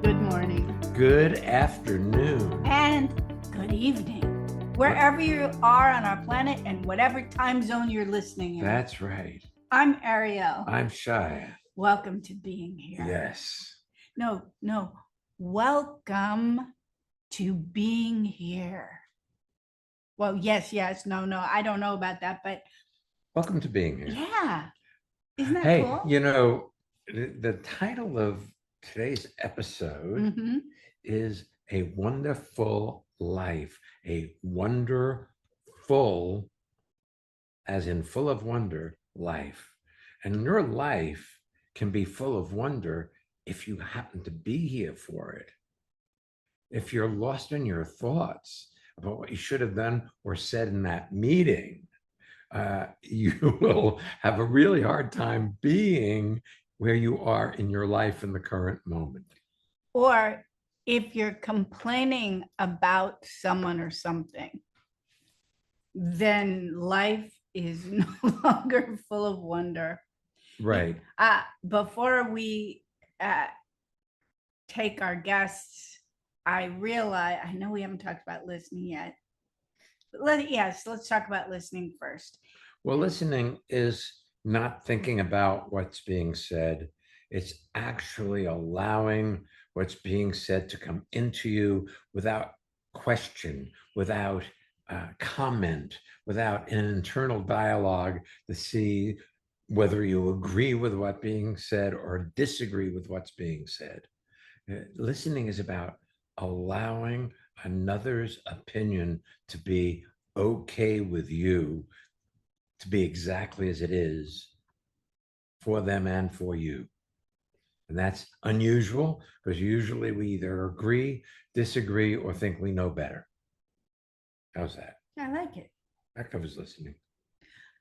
Good morning. Good afternoon. And good evening. Wherever you are on our planet and whatever time zone you're listening in. That's right. I'm Ariel. I'm Shia. Welcome to being here. Yes. No. Welcome to being here. Well, yes. No. I don't know about that, but Welcome to being here. yeah. Isn't that Hey, cool? you know, the title of today's episode is A Wonderful Life. A wonderful, as in full of wonder, life. And your life can be full of wonder if you happen to be here for it. If you're lost in your thoughts about what you should have done or said in that meeting, you will have a really hard time being where you are in your life in the current moment. Or if you're complaining about someone or something, then life is no longer full of wonder. Right. Before we take our guests, I realize, I know we haven't talked about listening yet. Let's talk about listening first. Well, listening is not thinking about what's being said. It's actually allowing what's being said to come into you without question, without comment, without an internal dialogue to see whether you agree with what's being said or disagree with what's being said. Listening is about allowing another's opinion to be okay with you, to be exactly as it is for them and for you. And that's unusual because usually we either agree, disagree, or think we know better. How's that? I like it. That covers listening.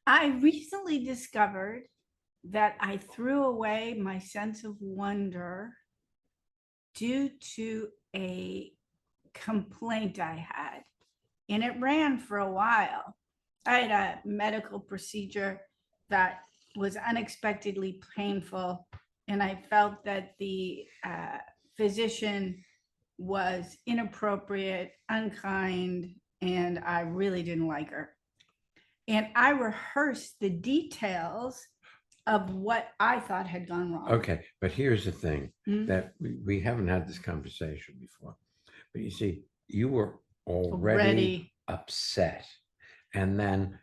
I recently discovered that I threw away my sense of wonder due to a complaint I had, and it ran for a while. I had a medical procedure that was unexpectedly painful, and I felt that the physician was inappropriate, unkind, and I really didn't like her. And I rehearsed the details of what I thought had gone wrong. Okay, but here's the thing that we haven't had this conversation before. But you see, you were already upset. And then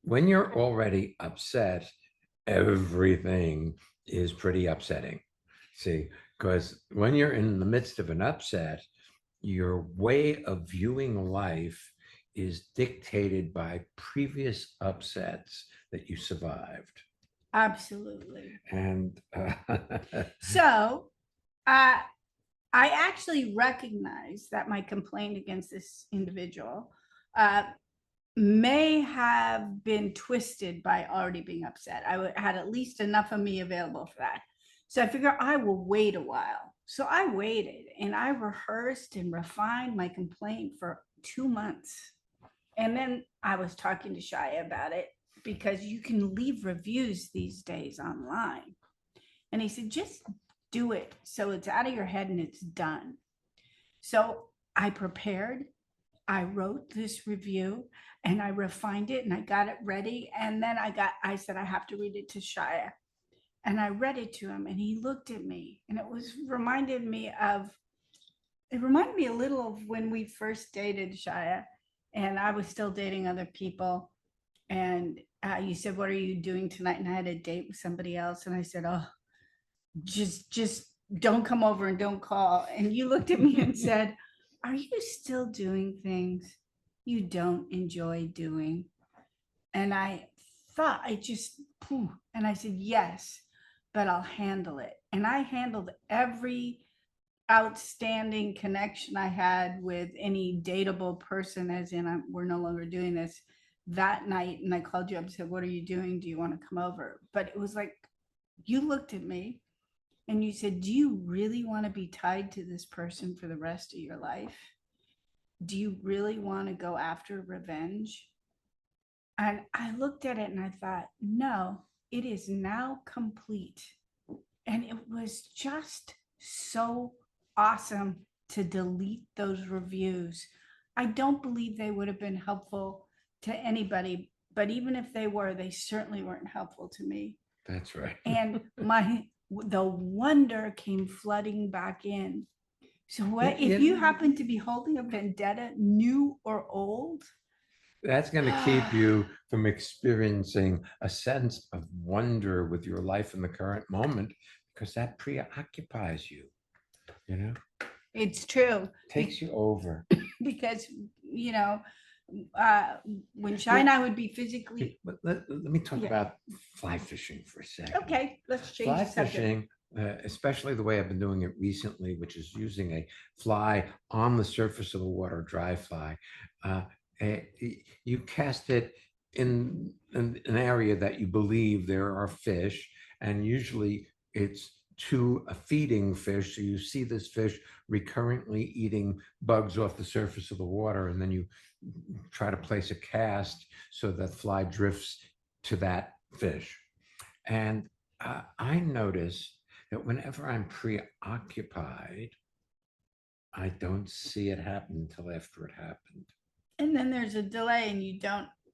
when you're already upset, everything is pretty upsetting. See, because when you're in the midst of an upset, your way of viewing life is dictated by previous upsets that you survived. Absolutely. And so I actually recognize that my complaint against this individual may have been twisted by already being upset. I had at least enough of me available for that. So I figured I will wait a while. So I waited and I rehearsed and refined my complaint for 2 months. And then I was talking to Shia about it because you can leave reviews these days online. And he said, just do it so it's out of your head and it's done. So I prepared, I wrote this review and I refined it and I got it ready. And then I said, I have to read it to Shia. And I read it to him and he looked at me and it reminded me a little of when we first dated, Shia, and I was still dating other people. And you said, what are you doing tonight? And I had a date with somebody else. And I said, oh, just don't come over and don't call. And you looked at me and said, are you still doing things you don't enjoy doing? And I thought, and I said, yes, but I'll handle it. And I handled every outstanding connection I had with any dateable person, as in we're no longer doing this, that night. And I called you up and said, what are you doing? Do you want to come over? But it was like, you looked at me and you said, do you really want to be tied to this person for the rest of your life? Do you really want to go after revenge? And I looked at it and I thought, no, it is now complete. And it was just so awesome to delete those reviews. I don't believe they would have been helpful to anybody, but even if they were, they certainly weren't helpful to me. That's right. And the wonder came flooding back in. So what if you happen to be holding a vendetta, new or old? That's going to keep you from experiencing a sense of wonder with your life in the current moment, because that preoccupies you, you know, It's true. takes you over. Because, you know, when Shia and I would be physically, But let me talk Yeah. about fly fishing for a second. okay, let's change Fly the subject. fishing, especially the way I've been doing it recently, which is using a fly on the surface of the water, dry fly. You cast it in an area that you believe there are fish, and usually it's to a feeding fish. So you see this fish recurrently eating bugs off the surface of the water, and then you try to place a cast so that fly drifts to that fish. And I notice that whenever I'm preoccupied, I don't see it happen until after it happened. And then there's a delay and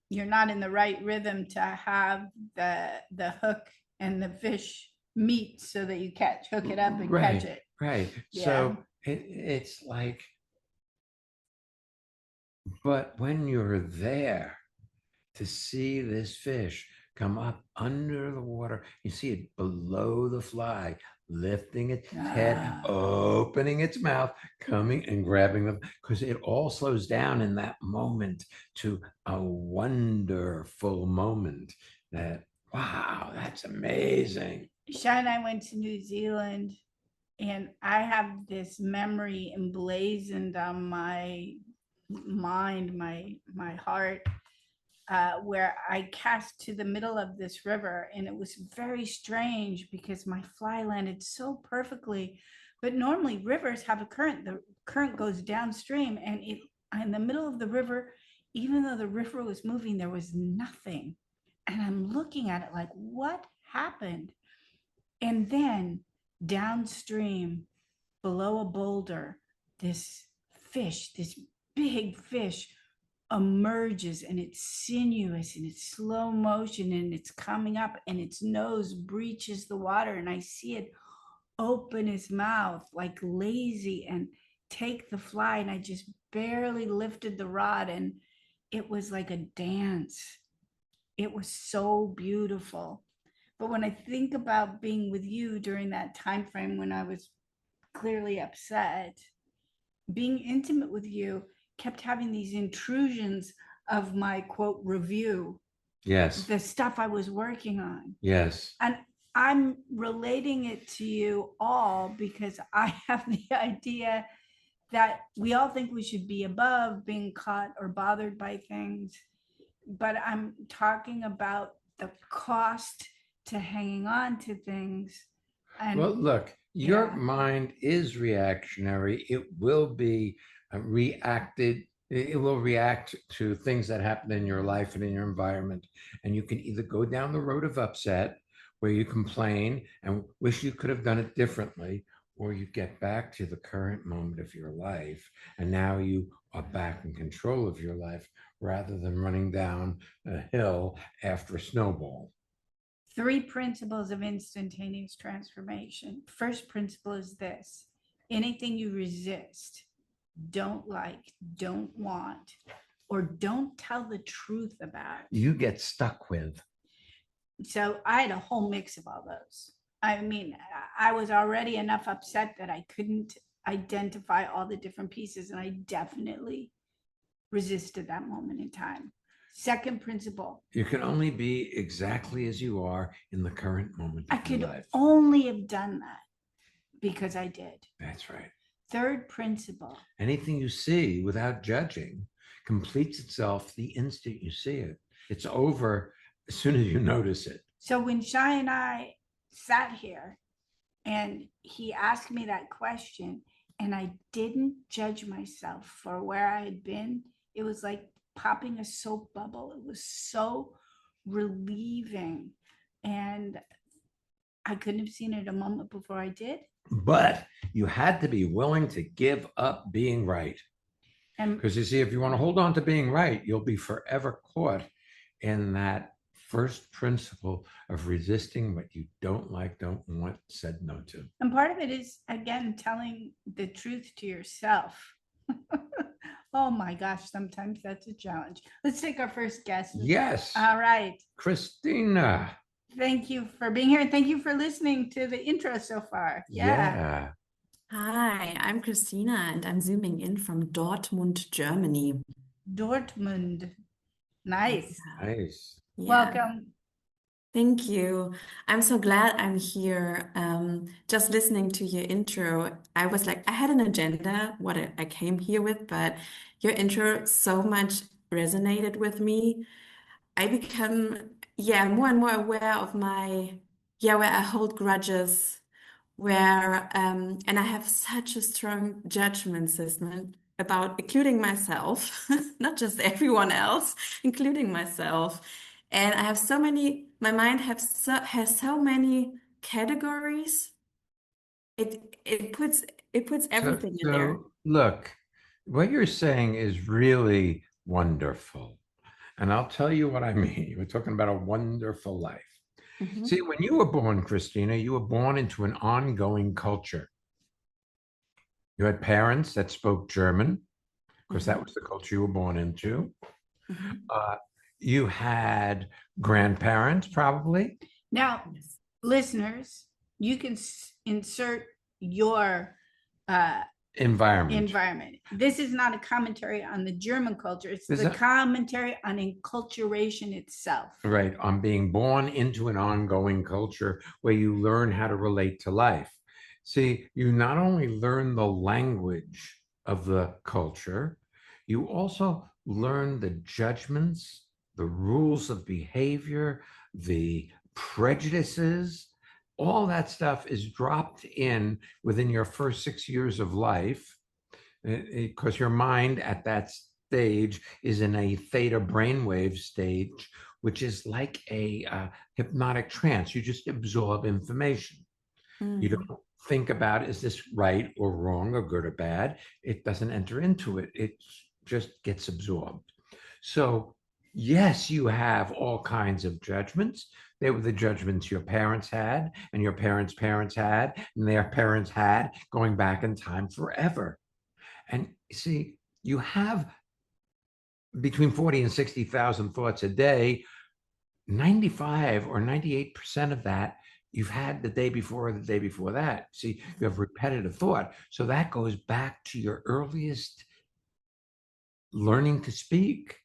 you're not in the right rhythm to have the hook and the fish meet so that you hook it up and catch it. Right. Yeah. So it's like, but when you're there to see this fish come up under the water, you see it below the fly, lifting its head, opening its mouth, coming and grabbing them, because it all slows down in that moment to a wonderful moment that, wow, that's amazing. Shia and I went to New Zealand, and I have this memory emblazoned on my mind, my heart, where I cast to the middle of this river, and it was very strange because my fly landed so perfectly. But normally rivers have a current. The current goes downstream, and it in the middle of the river, even though the river was moving, there was nothing. And I'm looking at it like, what happened? And then downstream, below a boulder, this fish, this big fish, emerges, and it's sinuous and it's slow motion, and it's coming up, and its nose breaches the water, and I see it open his mouth like lazy and take the fly, and I just barely lifted the rod, and it was like a dance. It was so beautiful. But when I think about being with you during that time frame when I was clearly upset, being intimate with you kept having these intrusions of my quote review. Yes. The stuff I was working on. Yes. And I'm relating it to you all because I have the idea that we all think we should be above being caught or bothered by things. But I'm talking about the cost to hanging on to things. And well, look, your mind is reactionary. It will be reacted. It will react to things that happen in your life and in your environment. And you can either go down the road of upset, where you complain and wish you could have done it differently, or you get back to the current moment of your life. And now you are back in control of your life rather than running down a hill after a snowball. 3 principles of instantaneous transformation. First principle is this: anything you resist, don't like, don't want, or don't tell the truth about, you get stuck with. So I had a whole mix of all those. I mean, I was already enough upset that I couldn't identify all the different pieces, and I definitely resisted that moment in time. Second principle: you can only be exactly as you are in the current moment of I could your life. only have done that because I did. That's right. Third principle: anything you see without judging completes itself the instant you see it. It's over as soon as you notice it. So when Shia and I sat here and he asked me that question, and I didn't judge myself for where I had been, it was like popping a soap bubble. It was so relieving. And I couldn't have seen it a moment before I did. But you had to be willing to give up being right. And Because you see, if you want to hold on to being right, you'll be forever caught in that first principle of resisting what you don't like, don't want, said no to. and part of it is, again, telling the truth to yourself. Oh my gosh, sometimes that's a challenge. Let's take our first guest. Yes. All right. Christina. Thank you for being here. And thank you for listening to the intro so far. Yeah. Hi, I'm Christina and I'm zooming in from Dortmund, Germany. Dortmund. Nice. Nice. Yeah, Welcome. thank you. I'm so glad I'm here. Just listening to your intro, I was like, I had an agenda, what I came here with, but your intro so much resonated with me. I become, more and more aware of where I hold grudges, and I have such a strong judgment system about including myself, not just everyone else, including myself. And I have my mind has so many categories. It puts everything in there. So look, what you're saying is really wonderful. And I'll tell you what I mean. We're talking about a wonderful life. Mhm. See, when you were born, Christina, you were born into an ongoing culture. You had parents that spoke German, because that was the culture you were born into. Mhm. Uh, you had grandparents, probably. Now, Yes. listeners, you can insert your Environment. This is not a commentary on the German culture. It's Is the it- commentary on enculturation itself. Right, on being born into an ongoing culture where you learn how to relate to life. See, you not only learn the language of the culture, you also learn the judgments, the rules of behavior, the prejudices. All that stuff is dropped in within your first 6 years of life, because your mind at that stage is in a theta brainwave stage, which is like a hypnotic trance. You just absorb information. You Mm. don't think about, is this right or wrong or good or bad? It doesn't enter into it. It just gets absorbed. So yes, you have all kinds of judgments. They were the judgments your parents had, and your parents' parents had, and their parents had, going back in time forever. And see, you have between 40 and 60,000 thoughts a day. 95 or 98% of that you've had the day before or the day before that. See, you have repetitive thought. So that goes back to your earliest learning to speak.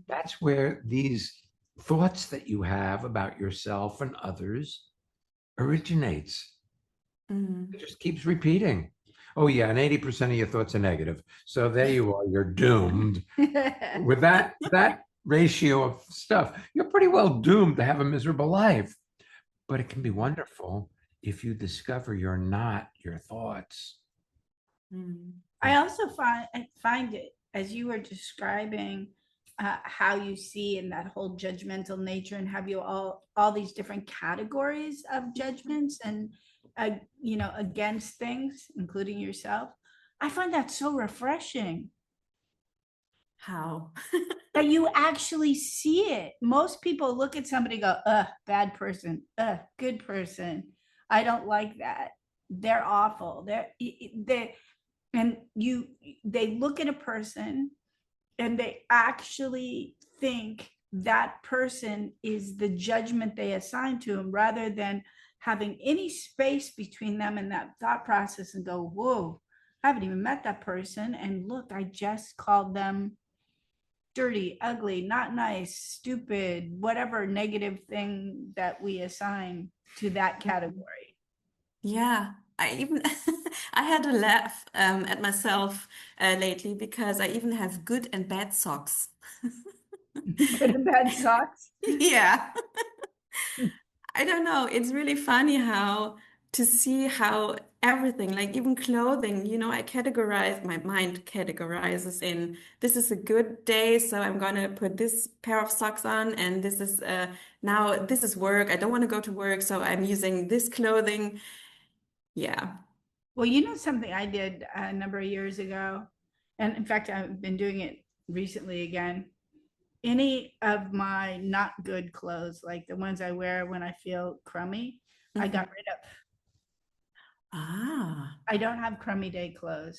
That's where these thoughts that you have about yourself and others originates. Mm. It just keeps repeating. Oh yeah, and 80% of your thoughts are negative. So there you are, you're doomed. With that ratio of stuff, you're pretty well doomed to have a miserable life. But it can be wonderful if you discover you're not your thoughts. Mm. I also find it, as you were describing how you see in that whole judgmental nature, and have you all these different categories of judgments and against things, including yourself. I find that so refreshing How? that you actually see it. Most people look at somebody and go, bad person, good person. I don't like that. They're awful. They look at a person and they actually think that person is the judgment they assign to him, rather than having any space between them and that thought process and go, whoa, I haven't even met that person, and look, I just called them dirty, ugly, not nice, stupid, whatever negative thing that we assign to that category. Yeah, I even I had to laugh at myself lately because I even have good and bad socks. Good and bad socks. Yeah. I don't know. It's really funny how to see how everything, like even clothing, I categorize, my mind categorizes in this is a good day, so I'm gonna put this pair of socks on, and this is now this is work. I don't want to go to work, so I'm using this clothing. Yeah. Well, you know something I did a number of years ago, and in fact, I've been doing it recently again. Any of my not good clothes, like the ones I wear when I feel crummy, I got rid of. Ah. I don't have crummy day clothes.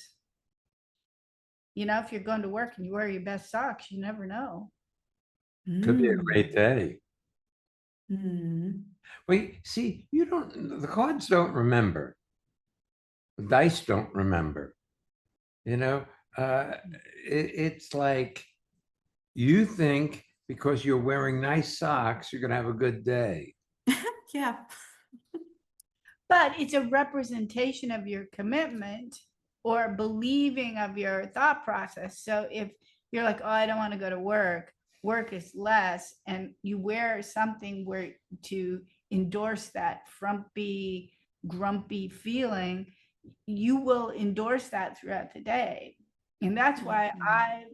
If you're going to work and you wear your best socks, you never know. Could be a Mm. great day. Mm. Wait, see, the cards don't remember. The dice don't remember. It's like you think because you're wearing nice socks, you're going to have a good day. Yeah. But it's a representation of your commitment or believing of your thought process. So if you're like, oh, I don't want to go to work is less, and you wear something where to endorse that frumpy, grumpy feeling, you will endorse that throughout the day. And that's why I've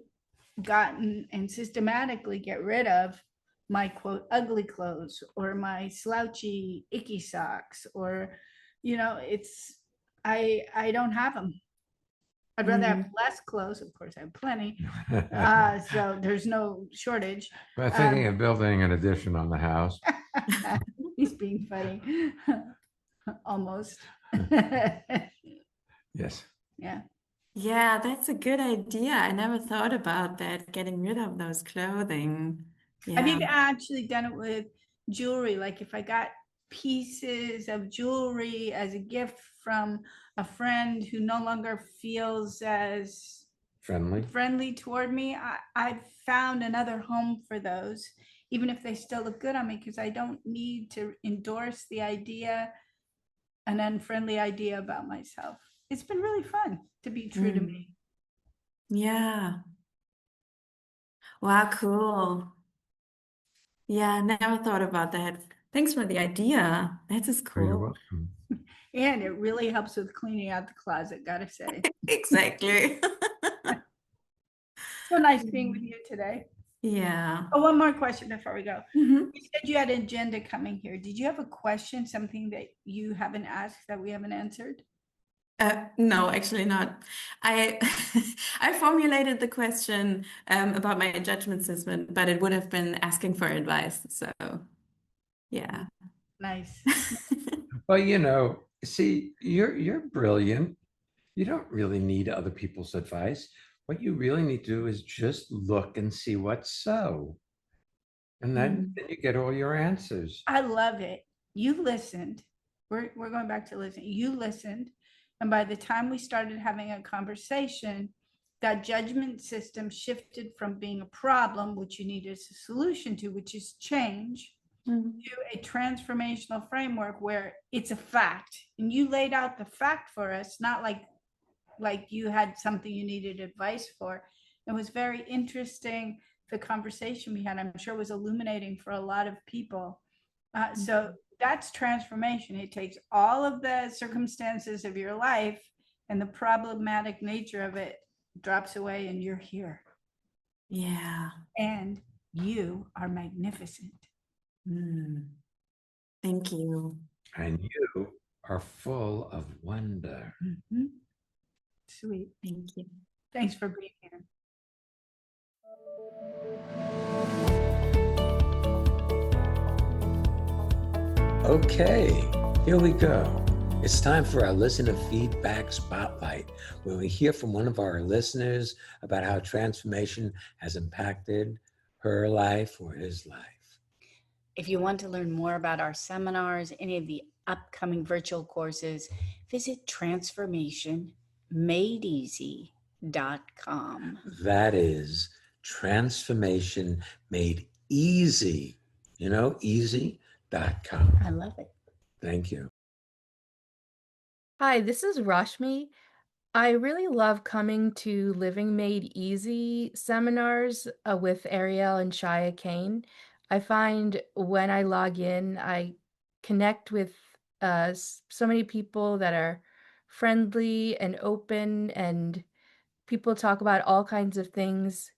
gotten and systematically get rid of my quote ugly clothes or my slouchy icky socks, or it's I don't have them. I'd rather have less clothes. Of course I have plenty, so there's no shortage. But thinking of building an addition on the house. He's being funny. Almost. Yes. Yeah. Yeah, that's a good idea. I never thought about that, getting rid of those clothing. I've Yeah. even actually done it with jewelry. Like if I got pieces of jewelry as a gift from a friend who no longer feels as Friendly toward me, I've found another home for those, even if they still look good on me, because I don't need to endorse an unfriendly idea about myself. It's been really fun to be true to me. Yeah. Wow, cool. Yeah, never thought about that. Thanks for the idea. That is Oh, you're cool. welcome. And it really helps with cleaning out the closet, gotta say. Exactly. So nice being with you today. Yeah. Oh, one more question before we go. Mhm. You said you had an agenda coming here. Did you have a question, something that you haven't asked that we haven't answered? No, actually not. I I formulated the question about my judgment system, but it would have been asking for advice. So, yeah. Nice. Well, see, you're brilliant. You don't really need other people's advice. What you really need to do is just look and see what's so. And then you get all your answers. I love it. You listened. We're going back to listen. You listened. And by the time we started having a conversation, that judgment system shifted from being a problem, which you needed a solution to, which is change, to a transformational framework where it's a fact. And you laid out the fact for us, not like you had something you needed advice for. It was very interesting, the conversation we had. I'm sure it was illuminating for a lot of people. So that's transformation. It takes all of the circumstances of your life and the problematic nature of it drops away, and you're here. Yeah. And you are magnificent. Thank you. And you are full of wonder. Mhm. Sweet. Thank you. Thanks for being here. Okay, here we go. It's time for our listener feedback spotlight, where we hear from one of our listeners about how transformation has impacted her life or his life. If you want to learn more about our seminars, any of the upcoming virtual courses, visit transformationmadeeasy.com. That is transformation made easy, easy.com. I love it. Thank you. Hi, this is Rashmi. I really love coming to Living Made Easy seminars with Ariel and Shia Kane. I find when I log in, I connect with so many people that are friendly and open, and people talk about all kinds of things.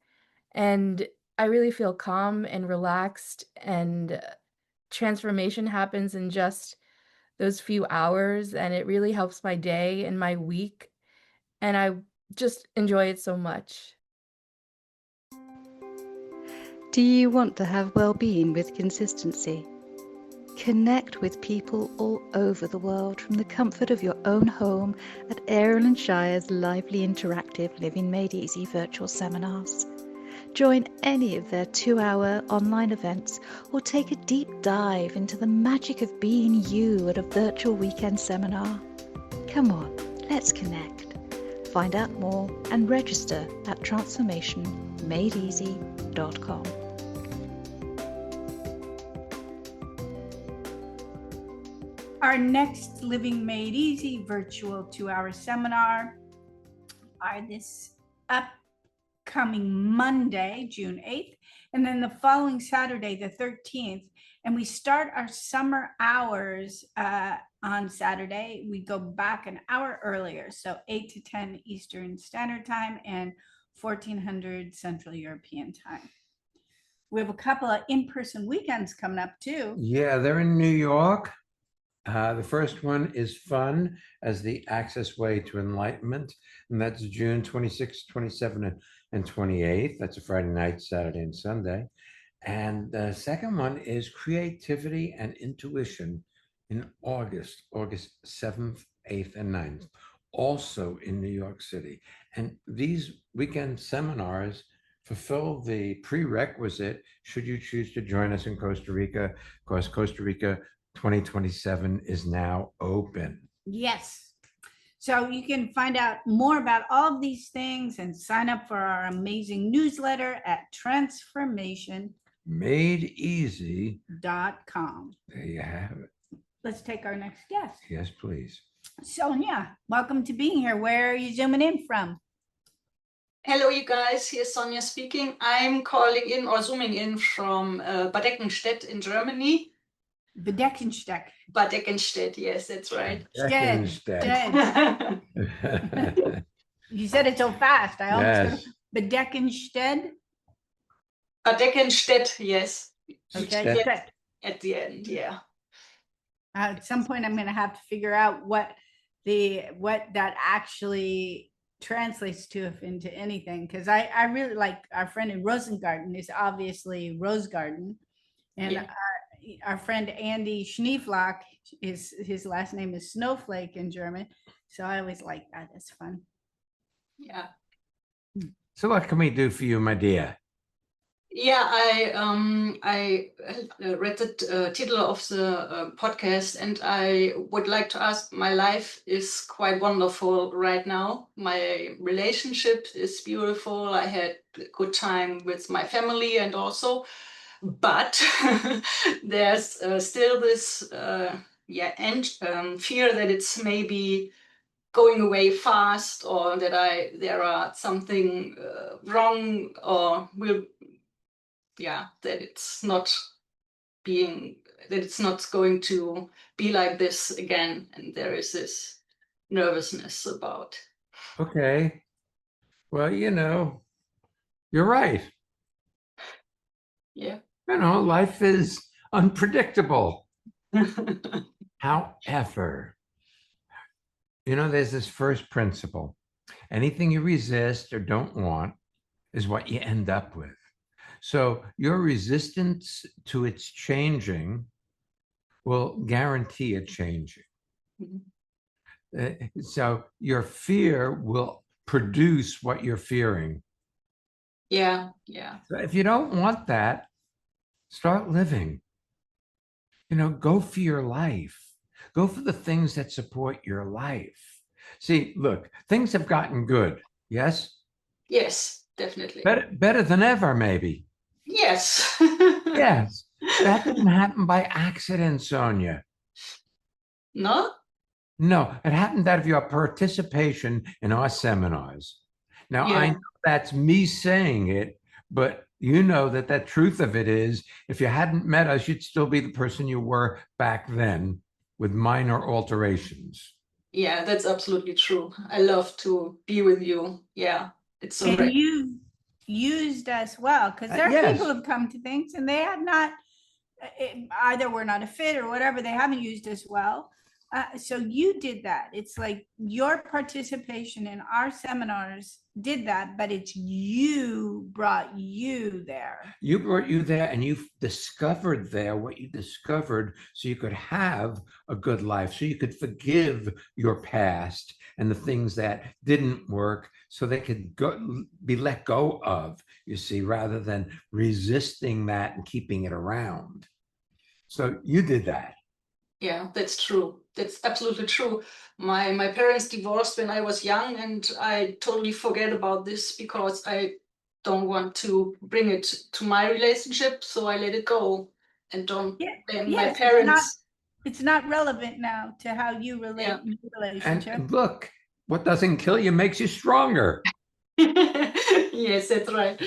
And I really feel calm and relaxed, and transformation happens in just those few hours, and it really helps my day and my week. And I just enjoy it so much. Do you want to have well-being with consistency? Connect with people all over the world from the comfort of your own home at Ariel and Shia's lively interactive Living Made Easy virtual seminars. Join any of their 2-hour online events or take a deep dive into the magic of being you at a virtual weekend seminar. Come on, let's connect. Find out more and register at transformationmadeeasy.com. Our next Living Made Easy virtual 2-hour seminar are this upcoming Monday, June 8th, and then the following Saturday, the 13th. And we start our summer hours on Saturday. We go back an hour earlier, so 8 to 10 Eastern Standard Time and 1400 Central European Time. We have a couple of in-person weekends coming up too. Yeah, they're in New York. The first one is Fun as the Access Way to Enlightenment, and that's June 26th, 27th, and 28th. That's a Friday night, Saturday, and Sunday. And the second one is Creativity and Intuition in August 7th, 8th, and 9th, also in New York City. And these weekend seminars fulfill the prerequisite should you choose to join us in Costa Rica, because Costa Rica 2027 is now open. Yes. So you can find out more about all of these things and sign up for our amazing newsletter at transformationmadeeasy.com. There you have it. Let's take our next guest. Yes, please. Sonia, welcome to being here. Where are you zooming in from? Hello, you guys. Here's Sonja speaking. I'm calling in or zooming in from Bad Eckenstedt in Germany. Bedeckenstedt. Bad Eckenstedt, yes, that's right. Stead. You said it so fast. I almost Bedeckenstedt. Bad Eckenstedt, yes. Okay. At the end, yeah. At some point, I'm going to have to figure out what that actually translates to into anything, because I really like our friend in Rosengarten is obviously Rose Garden, and Yeah. Our friend Andy Schneeflock his last name is Snowflake in German, so I always like that. It's fun. Yeah. So what can we do for you, my dear? Yeah, I read the title of the podcast, and I would like to ask, my life is quite wonderful right now. My relationship is beautiful. I had a good time with my family and also, but there's still this fear that it's maybe going away fast, or that there are something wrong, or that it's not going to be like this again, and there is this nervousness about. Okay. Well, you're right. Yeah. Life is unpredictable. However, there's this first principle. Anything you resist or don't want is what you end up with. So your resistance to its changing will guarantee it changing. Mm-hmm. So your fear will produce what you're fearing. Yeah. So if you don't want that, start living. Go for your life. Go for the things that support your life. See, look, things have gotten good. Yes? Yes, definitely. Better than ever, maybe. Yes. Yes. That didn't happen by accident, Sonia. No? No, it happened out of your participation in our seminars. Now, I know that's me saying it, but you know that truth of it is, if you hadn't met us, you'd still be the person you were back then. with minor alterations. Yeah, that's absolutely true. I love to be with you. Yeah, it's so And great. you used us well, because there are Yes. people who've come to things and they have not, either we're not a fit or whatever, they haven't used us well. So you did that. It's like your participation in our seminars did that, but it's you brought you there. You brought you there, and you discovered there what you discovered so you could have a good life, so you could forgive your past and the things that didn't work so they could be let go of, you see, rather than resisting that and keeping it around. So you did that. Yeah, that's true. That's absolutely true. My parents divorced when I was young, and I totally forget about this because I don't want to bring it to my relationship, so I let it go and don't blame my Yes, parents. it's not relevant now to how you relate Yeah. in your relationship. And look, what doesn't kill you makes you stronger. Yes, that's right.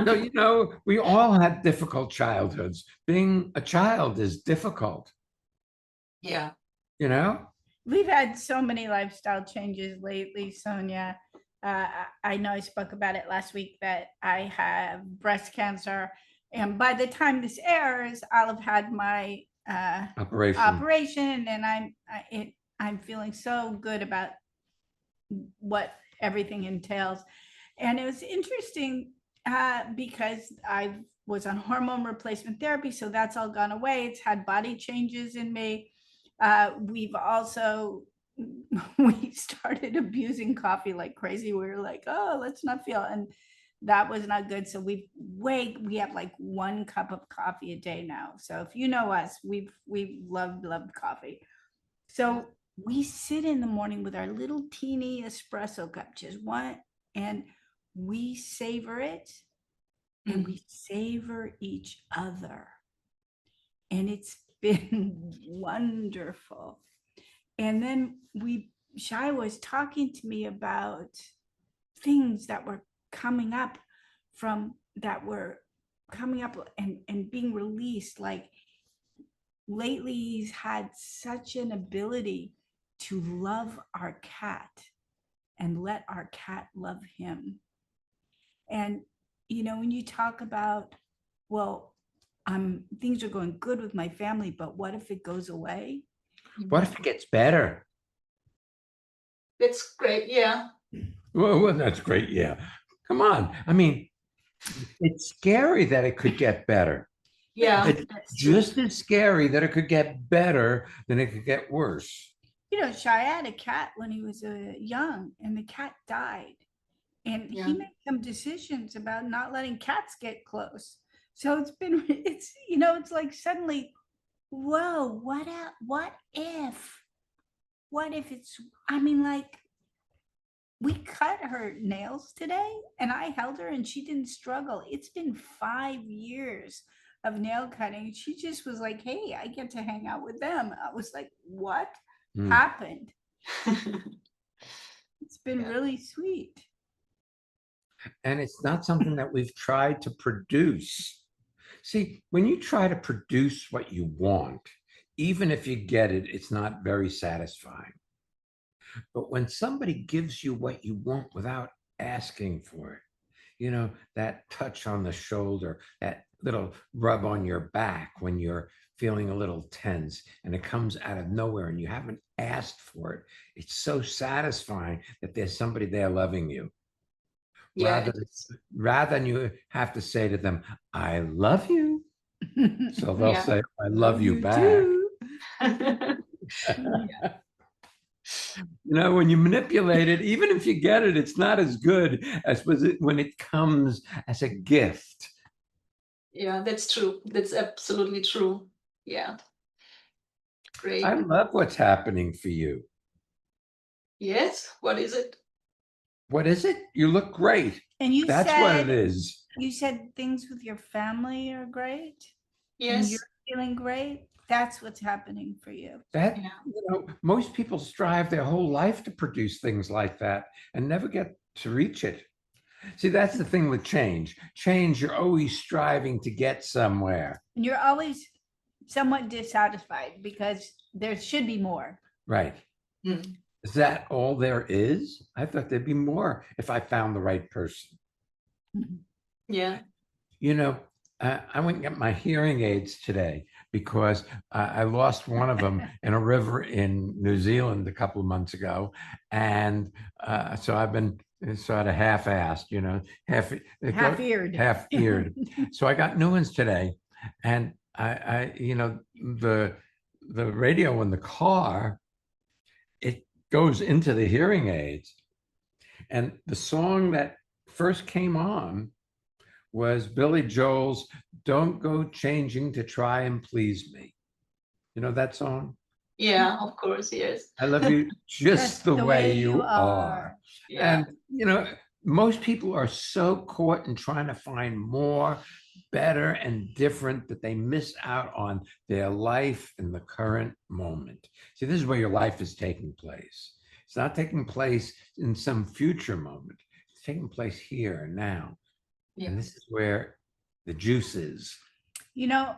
So, you know, we all had difficult childhoods. Being a child is difficult, Yeah. you know? We've had so many lifestyle changes lately, Sonia. I know I spoke about it last week that I have breast cancer, and by the time this airs, I'll have had my operation, and I'm feeling so good about what everything entails. And it was interesting because I was on hormone replacement therapy, so that's all gone away. It's had body changes in me. We've also we started abusing coffee like crazy. We were like, oh, let's not feel, and that was not good. So we have like 1 cup of coffee a day now. So if you know us, we've loved coffee. So we sit in the morning with our little teeny espresso cup, just one, and we savor it, and we savor each other. And it's been wonderful. And then Shia was talking to me about things that were coming up and being released. Like lately, he's had such an ability to love our cat and let our cat love him. And, you know, when you talk about, well, things are going good with my family, but what if it goes away? What if it gets better? That's great. Yeah. Well, that's great. Yeah. Come on. I mean, it's scary that it could get better. Yeah. It's just as scary that it could get better than it could get worse. You know, Shia had a cat when he was young, and the cat died. And he made some decisions about not letting cats get close. So it's you know, it's like suddenly, whoa, what if it's, I mean, like, we cut her nails today and I held her and she didn't struggle. It's been 5 years of nail cutting. She just was like, hey, I get to hang out with them. I was like, what happened? It's been really sweet. And it's not something that we've tried to produce. See, when you try to produce what you want, even if you get it, it's not very satisfying. But when somebody gives you what you want without asking for it, you know, that touch on the shoulder, that little rub on your back when you're feeling a little tense and it comes out of nowhere and you haven't asked for it, it's so satisfying that there's somebody there loving you. Yeah. Rather than you have to say to them, I love you. So they'll say, I love you back. You know, when you manipulate it, even if you get it, it's not as good as when it comes as a gift. Yeah, that's true. That's absolutely true. Yeah. Great. I love what's happening for you. Yes. What is it? What is it? You look great. And that's what it is. You said things with your family are great. Yes. And you're feeling great. That's what's happening for you. That, you know, most people strive their whole life to produce things like that and never get to reach it. See, that's the thing with change. Change, you're always striving to get somewhere. And you're always somewhat dissatisfied because there should be more. Right. Mm. Is that all there is? I thought there'd be more if I found the right person. Yeah. You know, I went and got my hearing aids today because I lost one of them in a river in New Zealand a couple of months ago. And so I've been sort of half-assed, you know, Half-eared. half-eared. So I got new ones today. And you know, the radio in the car, it goes into the hearing aids. And the song that first came on was Billy Joel's "Don't Go Changing to Try and Please Me." You know that song? Yeah, of course, yes. I love you just the way you are. Yeah. And, you know, most people are so caught in trying to find more, better, and different that they miss out on their life in the current moment. See, this is where your life is taking place. It's not taking place in some future moment. It's taking place here and now. Yeah. And this is where the juice is. You know,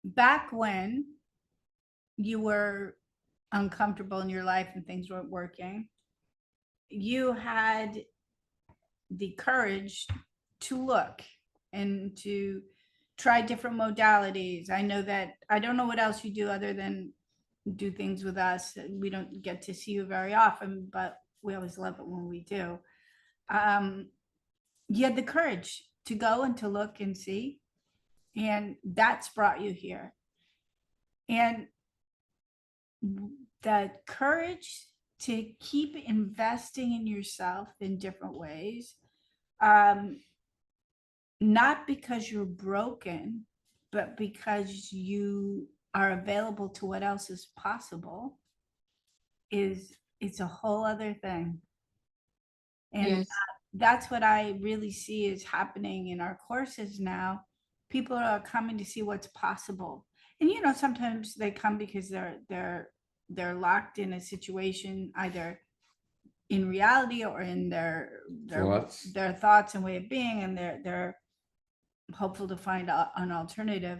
back when you were uncomfortable in your life and things weren't working, you had the courage to look and to try different modalities. I know that I don't know what else you do other than do things with us. We don't get to see you very often, but we always love it when we do. You had the courage to go and to look and see, and that's brought you here. And the courage to keep investing in yourself in different ways, not because you're broken, but because you are available to what else is possible, it's a whole other thing. And Yes. that's what I really see is happening in our courses now. People are coming to see what's possible. And you know, sometimes they come because they're locked in a situation, either in reality or in their thoughts and way of being, and they're hopeful to find an alternative.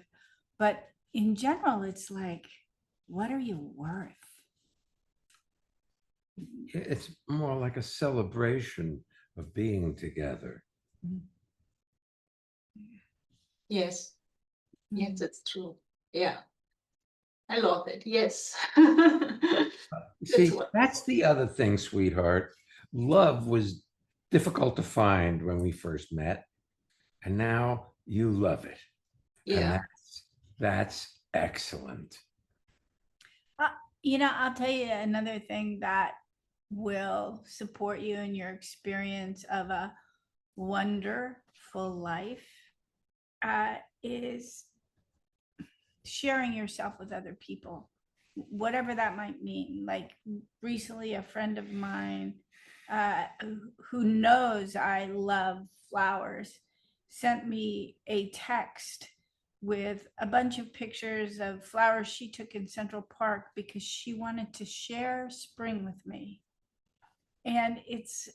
But in general, it's like, what are you worth? It's more like a celebration of being together. Yes. Yes, that's true. Yeah. I love it. Yes. See, that's the other thing, sweetheart. Love was difficult to find when we first met, and now you love it. Yeah. And that's excellent. You know, I'll tell you another thing that will support you in your experience of a wonderful life is sharing yourself with other people, whatever that might mean. Like recently, a friend of mine who knows I love flowers sent me a text with a bunch of pictures of flowers she took in Central Park because she wanted to share spring with me. And it's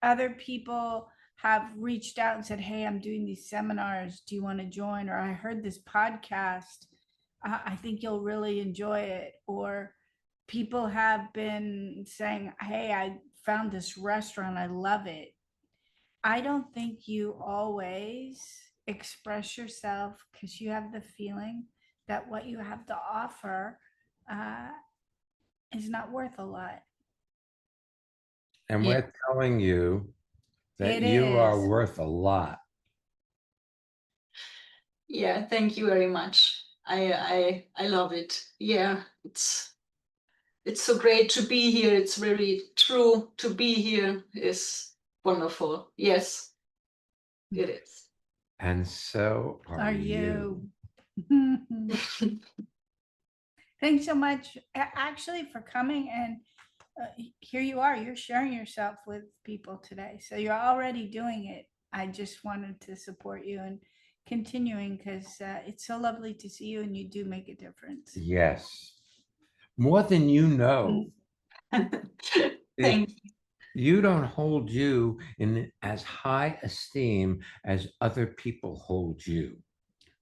other people have reached out and said, hey, I'm doing these seminars. Do you want to join? Or I heard this podcast. I think you'll really enjoy it. Or people have been saying, hey, I found this restaurant. I love it. I don't think you always express yourself because you have the feeling that what you have to offer is not worth a lot. And Yeah. we're telling you that It you are is. worth a lot. Yeah, thank you very much. I love it. Yeah, it's so great to be here. It's very true to be here is wonderful. Yes, it is. And so are you. Thanks so much, actually, for coming. And here you are, you're sharing yourself with people today. So you're already doing it. I just wanted to support you and continuing because it's so lovely to see you and you do make a difference. Yes. More than you know. Thank you. You don't hold you in as high esteem as other people hold you.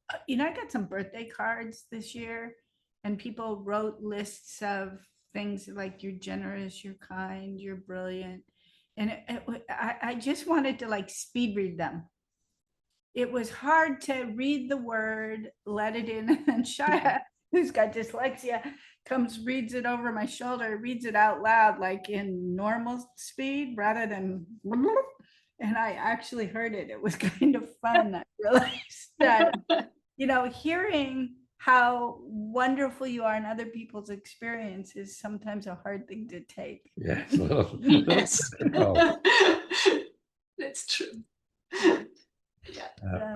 I got some birthday cards this year, and people wrote lists of things like you're generous, you're kind, you're brilliant. And I just wanted to like speed read them. It was hard to read the word, let it in, and Shia, who's got dyslexia, comes, reads it over my shoulder, reads it out loud, like in normal speed rather than, and I actually heard it. It was kind of fun. I realized that, hearing how wonderful you are in other people's experience is sometimes a hard thing to take. Yes, a little Yes. difficult. That's true.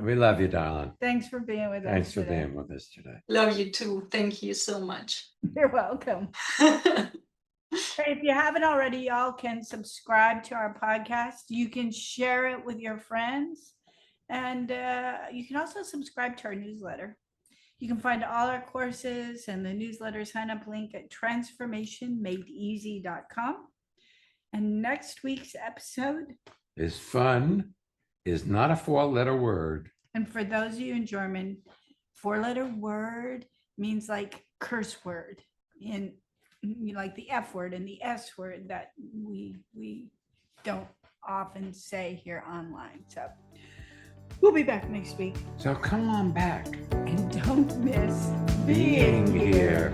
We love you, darling. Thanks for being with us. Thanks for today. being with us today. Love you too. Thank you so much. You're welcome. If you haven't already, y'all can subscribe to our podcast. You can share it with your friends. And you can also subscribe to our newsletter. You can find all our courses and the newsletter sign-up link at transformationmadeeasy.com. And next week's episode is fun, is not a 4-letter word. And for those of you in German, 4-letter word means like curse word, in like the F word and the S word that we don't often say here online. So we'll be back next week. So come on back. And don't miss Being here.